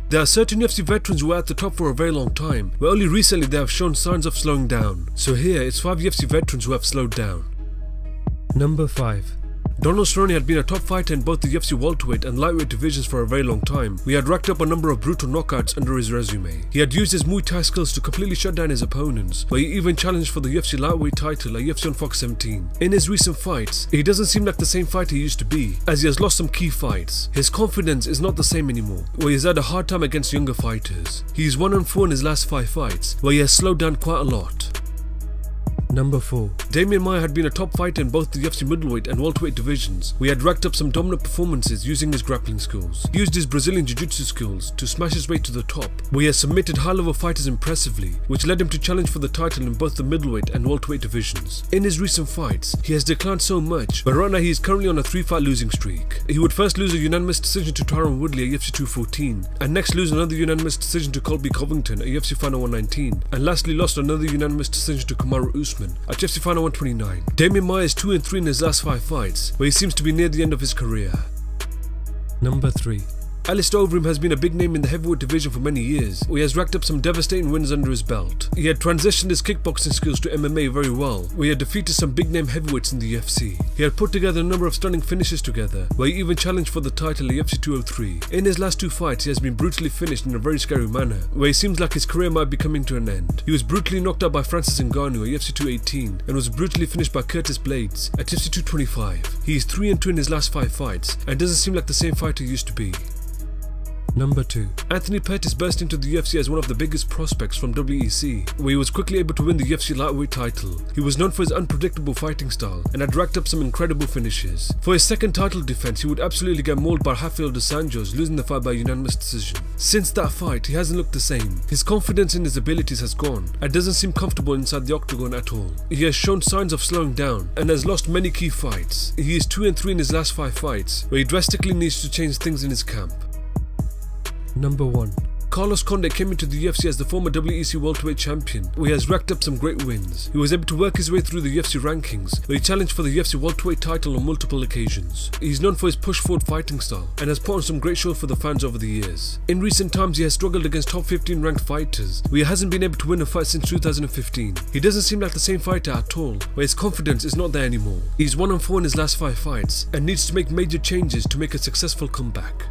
There are certain UFC veterans who are at the top for a very long time, but only recently they have shown signs of slowing down. So here, it's 5 UFC veterans who have slowed down. Number 5. Donald Cerrone had been a top fighter in both the UFC welterweight and lightweight divisions for a very long time. He had racked up a number of brutal knockouts under his resume. He had used his Muay Thai skills to completely shut down his opponents, where he even challenged for the UFC lightweight title at UFC on Fox 17. In his recent fights, he doesn't seem like the same fighter he used to be, as he has lost some key fights. His confidence is not the same anymore, where he's had a hard time against younger fighters. He's 1-4 in his last 5 fights, where he has slowed down quite a lot. Number 4. Demian Maia had been a top fighter in both the UFC middleweight and welterweight divisions. He had racked up some dominant performances using his grappling skills. He used his Brazilian jiu-jitsu skills to smash his way to the top, where he has submitted high-level fighters impressively, which led him to challenge for the title in both the middleweight and welterweight divisions. In his recent fights, he has declined so much, but right now he is currently on a 3-fight losing streak. He would first lose a unanimous decision to Tyron Woodley at UFC 214, and next lose another unanimous decision to Colby Covington at UFC Final 119, and lastly lost another unanimous decision to Kamaru Usman at UFC Final 129. Demian Maia is 2-3 in his last 5 fights, where he seems to be near the end of his career. Number 3. Alistair Overeem has been a big name in the heavyweight division for many years, where he has racked up some devastating wins under his belt. He had transitioned his kickboxing skills to MMA very well, where he had defeated some big name heavyweights in the UFC. He had put together a number of stunning finishes together, where he even challenged for the title at UFC 203. In his last 2 fights, he has been brutally finished in a very scary manner, where he seems like his career might be coming to an end. He was brutally knocked out by Francis Ngannou at UFC 218, and was brutally finished by Curtis Blades at UFC 225. He is 3-2 in his last 5 fights, and doesn't seem like the same fighter he used to be. Number 2. Anthony Pettis burst into the UFC as one of the biggest prospects from WEC, where he was quickly able to win the UFC lightweight title. He was known for his unpredictable fighting style and had racked up some incredible finishes. For his second title defense, he would absolutely get mauled by Rafael dos Anjos, losing the fight by unanimous decision. Since that fight, he hasn't looked the same. His confidence in his abilities has gone and doesn't seem comfortable inside the octagon at all. He has shown signs of slowing down and has lost many key fights. He is 2-3 in his last 5 fights, where he drastically needs to change things in his camp. Number 1. Carlos Condit came into the UFC as the former WEC welterweight champion, where he has racked up some great wins. He was able to work his way through the UFC rankings, where he challenged for the UFC welterweight title on multiple occasions. He's known for his push-forward fighting style, and has put on some great shows for the fans over the years. In recent times, he has struggled against top 15 ranked fighters, where he hasn't been able to win a fight since 2015. He doesn't seem like the same fighter at all, where his confidence is not there anymore. He's 1-4 in his last 5 fights, and needs to make major changes to make a successful comeback.